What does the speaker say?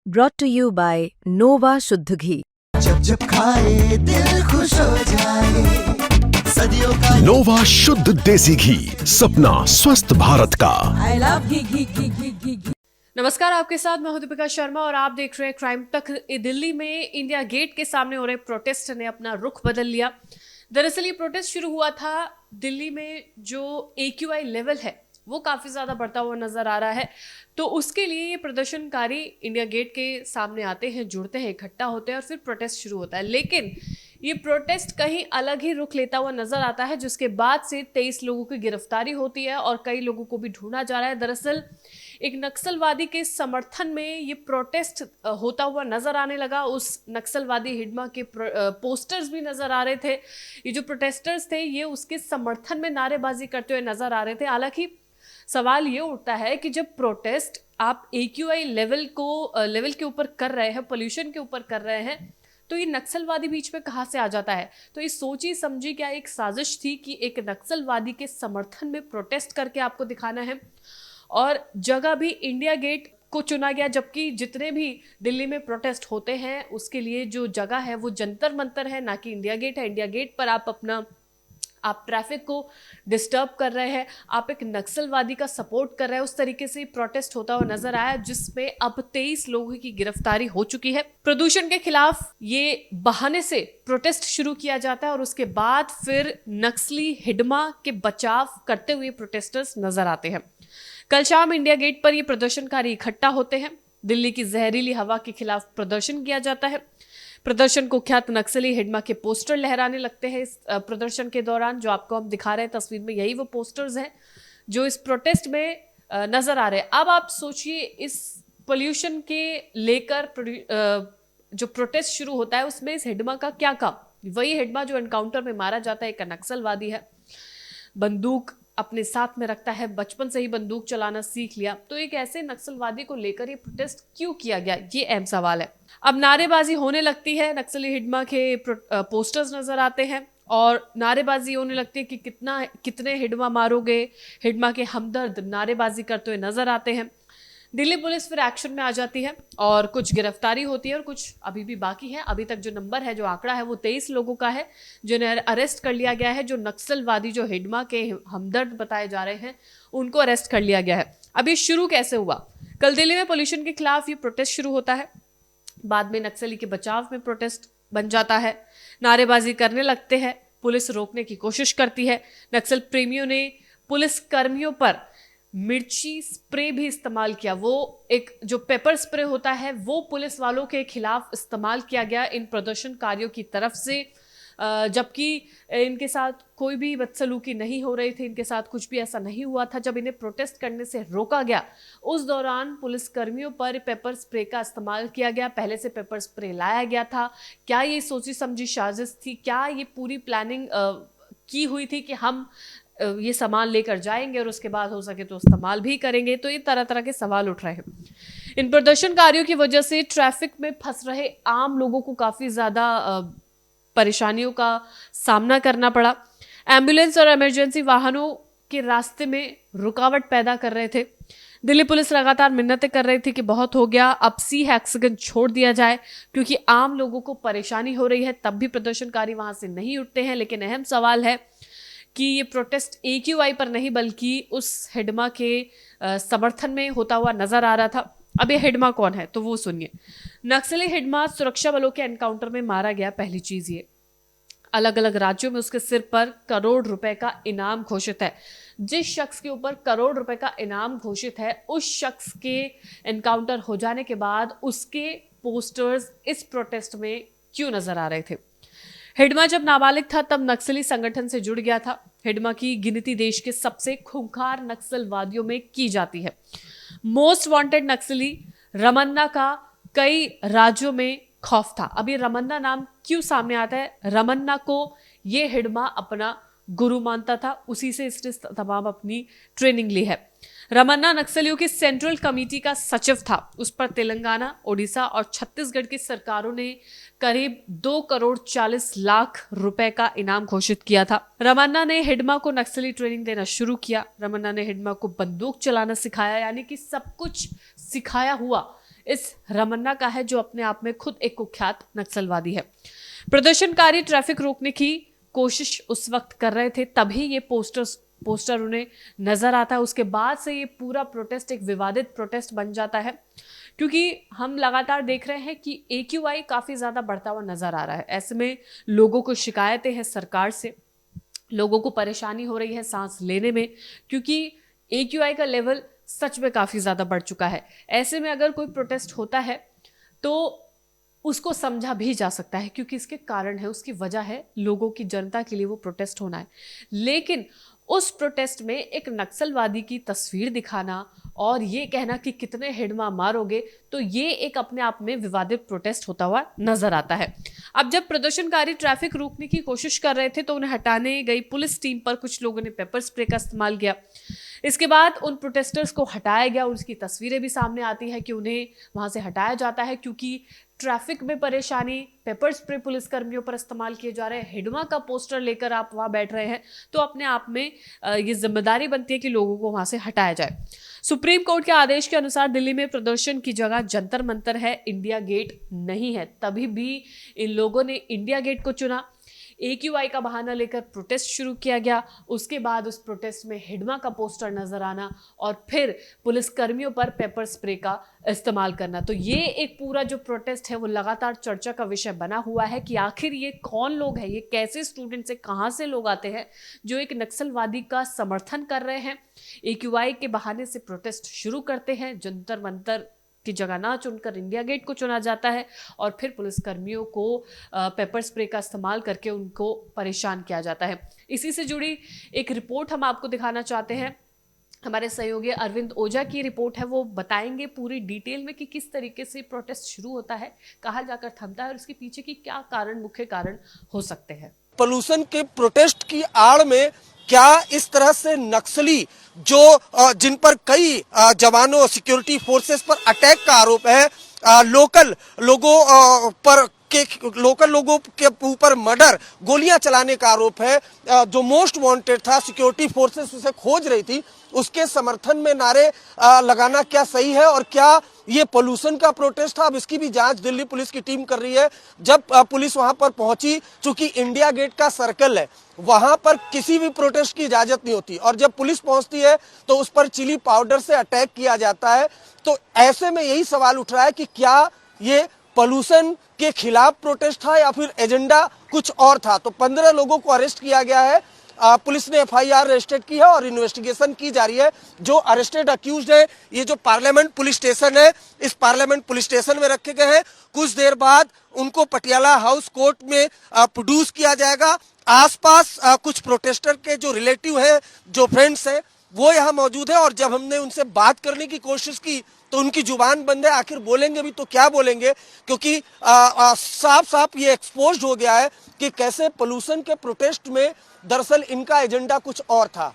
brought to you by Nova शुद्ध घी। जब जब खाए दिल खुश हो जाए, सदियों का नोवा शुद्ध देसी घी, सपना स्वस्थ भारत का। आई लव घी। नमस्कार, आपके साथ मैं हूं दीपिका शर्मा और आप देख रहे हैं क्राइम तक। दिल्ली में इंडिया गेट के सामने हो रहे प्रोटेस्ट ने अपना रुख बदल लिया। दरअसल ये प्रोटेस्ट शुरू हुआ था दिल्ली में, जो AQI लेवल है वो काफ़ी ज़्यादा बढ़ता हुआ नज़र आ रहा है। तो उसके लिए ये प्रदर्शनकारी इंडिया गेट के सामने आते हैं, जुड़ते हैं, इकट्ठा होते हैं और फिर प्रोटेस्ट शुरू होता है। लेकिन ये प्रोटेस्ट कहीं अलग ही रुख लेता हुआ नज़र आता है, जिसके बाद से 23 लोगों की गिरफ्तारी होती है और कई लोगों को भी ढूंढा जा रहा है। दरअसल एक नक्सलवादी के समर्थन में ये प्रोटेस्ट होता हुआ नजर आने लगा। उस नक्सलवादी हिडमा के पोस्टर्स भी नजर आ रहे थे। ये जो प्रोटेस्टर्स थे ये उसके समर्थन में नारेबाजी करते हुए नजर आ रहे थे। हालांकि सवाल ये उठता है कि जब प्रोटेस्ट आप AQI लेवल के ऊपर कर रहे हैं, पोल्यूशन के ऊपर कर रहे हैं, तो ये नक्सलवादी बीच में कहाँ से आ जाता है? तो ये सोची समझी क्या एक साजिश थी कि एक नक्सलवादी के समर्थन में प्रोटेस्ट करके आपको दिखाना है। और जगह भी इंडिया गेट को चुना गया, जबकि जितने भी दिल्ली में प्रोटेस्ट होते हैं उसके लिए जो जगह है वो जंतर मंतर है, ना कि इंडिया गेट है। इंडिया गेट पर आप ट्रैफिक को डिस्टर्ब कर रहे हैं, आप एक नक्सलवादी का सपोर्ट कर रहे हैं। उस तरीके से प्रोटेस्ट होता हुआ नजर आया, जिसमें अब 23 लोगों की गिरफ्तारी हो चुकी है। प्रदूषण के खिलाफ ये बहाने से प्रोटेस्ट शुरू किया जाता है और उसके बाद फिर नक्सली हिडमा के बचाव करते हुए प्रोटेस्टर्स नजर आते हैं। कल शाम इंडिया गेट पर ये प्रदर्शनकारी इकट्ठा होते हैं। दिल्ली की जहरीली हवा के खिलाफ प्रदर्शन किया जाता है। प्रदर्शन कुख्यात नक्सली हिडमा के पोस्टर लहराने लगते हैं इस प्रदर्शन के दौरान। जो आपको हम दिखा रहे हैं तस्वीर में, यही वो पोस्टर्स हैं जो इस प्रोटेस्ट में नजर आ रहे हैं। अब आप सोचिए, इस पोल्यूशन के लेकर जो प्रोटेस्ट शुरू होता है उसमें इस हिडमा का क्या काम? वही हिडमा जो एनकाउंटर में मारा जाता है, एक नक्सलवादी है, बंदूक अपने साथ में रखता है, बचपन से ही बंदूक चलाना सीख लिया। तो एक ऐसे नक्सलवादी को लेकर ये प्रोटेस्ट क्यों किया गया, ये अहम सवाल है। अब नारेबाजी होने लगती है, नक्सली हिडमा के पोस्टर्स नजर आते हैं और नारेबाजी होने लगती है कि कितने हिडमा मारोगे। हिडमा के हमदर्द नारेबाजी करते हुए नजर आते हैं। दिल्ली पुलिस फिर एक्शन में आ जाती है और कुछ गिरफ्तारी होती है और कुछ अभी भी बाकी है। अभी तक जो नंबर है, जो आंकड़ा है, वो 23 लोगों का है जिन्हें अरेस्ट कर लिया गया है। जो नक्सलवादी, जो हिडमा के हमदर्द बताए जा रहे हैं, उनको अरेस्ट कर लिया गया है। अब ये शुरू कैसे हुआ? कल दिल्ली में पोल्यूशन के खिलाफ ये प्रोटेस्ट शुरू होता है, बाद में नक्सली के बचाव में प्रोटेस्ट बन जाता है। नारेबाजी करने लगते हैं, पुलिस रोकने की कोशिश करती है। नक्सल प्रेमियों ने पुलिस कर्मियों पर मिर्ची स्प्रे भी इस्तेमाल किया। वो एक जो पेपर स्प्रे होता है वो पुलिस वालों के खिलाफ इस्तेमाल किया गया इन प्रदर्शनकारियों की तरफ से, जबकि इनके साथ कोई भी बदसलूकी नहीं हो रही थी, इनके साथ कुछ भी ऐसा नहीं हुआ था। जब इन्हें प्रोटेस्ट करने से रोका गया, उस दौरान पुलिस कर्मियों पर पेपर स्प्रे का इस्तेमाल किया गया। पहले से पेपर स्प्रे लाया गया था। क्या ये सोची समझी साजिश थी? क्या ये पूरी प्लानिंग की हुई थी कि हम ये सामान लेकर जाएंगे और उसके बाद हो सके तो इस्तेमाल भी करेंगे? तो ये तरह तरह के सवाल उठ रहे हैं। इन प्रदर्शनकारियों की वजह से ट्रैफिक में फंस रहे आम लोगों को काफ़ी ज़्यादा परेशानियों का सामना करना पड़ा। एम्बुलेंस और इमरजेंसी वाहनों के रास्ते में रुकावट पैदा कर रहे थे। दिल्ली पुलिस लगातार मिन्नतें कर रही थी कि बहुत हो गया, अब सी हेक्सागन छोड़ दिया जाए, क्योंकि आम लोगों को परेशानी हो रही है। तब भी प्रदर्शनकारी वहां से नहीं उठते हैं। लेकिन अहम सवाल है कि ये प्रोटेस्ट AQI पर नहीं बल्कि उस हिडमा के समर्थन में होता हुआ नजर आ रहा था। अब ये हिडमा कौन है तो वो सुनिए। नक्सली हिडमा सुरक्षा बलों के एनकाउंटर में मारा गया। पहली चीज ये, अलग अलग राज्यों में उसके सिर पर करोड़ रुपए का इनाम घोषित है। जिस शख्स के ऊपर करोड़ रुपए का इनाम घोषित है, उस शख्स के एनकाउंटर हो जाने के बाद उसके पोस्टर्स इस प्रोटेस्ट में क्यों नजर आ रहे थे? हिडमा जब नाबालिग था तब नक्सली संगठन से जुड़ गया था। हिडमा की गिनती देश के सबसे खूंखार नक्सलवादियों में की जाती है। मोस्ट वांटेड नक्सली रमन्ना का कई राज्यों में खौफ था। अभी रमन्ना नाम क्यों सामने आता है? रमन्ना को ये हिडमा अपना गुरु मानता था, उसी से इसने तमाम अपनी ट्रेनिंग ली है। रमन्ना नक्सलियों की सेंट्रल कमेटी का सचिव था। उस पर तेलंगाना, ओडिशा और छत्तीसगढ़ की सरकारों ने करीब 2 करोड़ 40 लाख रुपए का इनाम घोषित किया था। रमन्ना ने हिडमा को नक्सली ट्रेनिंग देना शुरू किया। रमन्ना ने हिडमा को बंदूक चलाना सिखाया, यानी कि सब कुछ सिखाया हुआ इस रमन्ना का है, जो अपने आप में खुद एक कुख्यात नक्सलवादी है। प्रदर्शनकारी ट्रैफिक रोकने की कोशिश उस वक्त कर रहे थे, तभी ये पोस्टर उन्हें नजर आता है। उसके बाद से ये पूरा प्रोटेस्ट एक विवादित प्रोटेस्ट बन जाता है, क्योंकि हम लगातार देख रहे हैं कि AQI काफी ज्यादा बढ़ता हुआ नजर आ रहा है। ऐसे में लोगों को शिकायतें हैं सरकार से, लोगों को परेशानी हो रही है सांस लेने में, क्योंकि AQI का लेवल सच में काफी ज्यादा बढ़ चुका है। ऐसे में अगर कोई प्रोटेस्ट होता है तो उसको समझा भी जा सकता है, क्योंकि इसके कारण है, उसकी वजह है, लोगों की, जनता के लिए वो प्रोटेस्ट होना है। लेकिन उस प्रोटेस्ट में एक नक्सलवादी की तस्वीर दिखाना और ये कहना कि कितने हिडमा मारोगे, तो ये एक अपने आप में विवादित प्रोटेस्ट होता हुआ नजर आता है। अब जब प्रदर्शनकारी ट्रैफिक रोकने की कोशिश कर रहे थे तो उन्हें हटाने गई पुलिस टीम पर कुछ लोगों ने पेपर स्प्रे का इस्तेमाल किया। इसके बाद उन प्रोटेस्टर्स को हटाया गया और उसकी तस्वीरें भी सामने आती है कि उन्हें वहां से हटाया जाता है, क्योंकि ट्रैफिक में परेशानी, पेपर स्प्रे पुलिस कर्मियों पर इस्तेमाल किए जा रहे हैं, हिडमा का पोस्टर लेकर आप वहां बैठ रहे हैं, तो अपने आप में ये जिम्मेदारी बनती है कि लोगों को वहां से हटाया जाए। सुप्रीम कोर्ट के आदेश के अनुसार दिल्ली में प्रदर्शन की जगह जंतर मंतर है, इंडिया गेट नहीं है। तभी भी इन लोगों ने इंडिया गेट को चुना। AQI का बहाना लेकर प्रोटेस्ट शुरू किया गया। उसके बाद उस प्रोटेस्ट में हिडमा का पोस्टर नजर आना और फिर पुलिस कर्मियों पर पेपर स्प्रे का इस्तेमाल करना। तो ये एक पूरा जो प्रोटेस्ट है वो लगातार चर्चा का विषय बना हुआ है कि आखिर ये कौन लोग हैं, ये कैसे स्टूडेंट्स हैं, कहाँ से लोग आते हैं जो एक नक्सलवादी का समर्थन कर रहे हैं, AQI के बहाने से प्रोटेस्ट शुरू करते हैं, जंतर मंतर की जगह ना चुनकर इंडिया गेट को चुना जाता है और फिर पुलिस कर्मियों को पेपर स्प्रे का इस्तेमाल करके उनको परेशान किया जाता है। इसी से जुड़ी एक रिपोर्ट हम आपको दिखाना चाहते हैं। हमारे सहयोगी अरविंद ओझा की रिपोर्ट है, वो बताएंगे पूरी डिटेल में कि किस तरीके से प्रोटेस्ट शुरू होता है, कहाँ जाकर थमता है और इसके पीछे की क्या कारण, मुख्य कारण हो सकते हैं। पोल्यूशन के प्रोटेस्ट की आड़ में क्या इस तरह से नक्सली जो जिन पर कई जवानों, सिक्योरिटी फोर्सेस पर अटैक का आरोप है, लोकल लोगों के ऊपर मर्डर, गोलियां चलाने का आरोप है, जो मोस्ट वांटेड था, सिक्योरिटी फोर्सेस उसे खोज रही थी, उसके समर्थन में नारे लगाना क्या सही है और क्या ये पोल्यूशन का प्रोटेस्ट था? अब इसकी भी जांच दिल्ली पुलिस की टीम कर रही है। जब पुलिस वहां पर पहुंची, चूंकि इंडिया गेट का सर्कल है, वहां पर किसी भी प्रोटेस्ट की इजाजत नहीं होती और जब पुलिस पहुंचती है तो उस पर चिली पाउडर से अटैक किया जाता है। तो ऐसे में यही सवाल उठ रहा है कि क्या ये पोल्यूशन के खिलाफ प्रोटेस्ट था या फिर एजेंडा कुछ और था। तो 15 लोगों को अरेस्ट किया गया है, पुलिस ने FIR रजिस्टर्ड की है और इन्वेस्टिगेशन की जा रही है। जो अरेस्टेड अक्यूज्ड है, ये जो पार्लियामेंट पुलिस स्टेशन है, इस पार्लियामेंट पुलिस स्टेशन में रखे गए हैं। कुछ देर बाद उनको पटियाला हाउस कोर्ट में प्रोड्यूस किया जाएगा। आसपास कुछ प्रोटेस्टर के जो रिलेटिव है, जो फ्रेंड्स हैं, वो यहाँ मौजूद है और जब हमने उनसे बात करने की कोशिश की तो उनकी जुबान बंद है। आखिर बोलेंगे भी तो क्या बोलेंगे, क्योंकि साफ साफ ये एक्सपोज्ड हो गया है कि कैसे पोल्यूशन के प्रोटेस्ट में दरअसल इनका एजेंडा कुछ और था।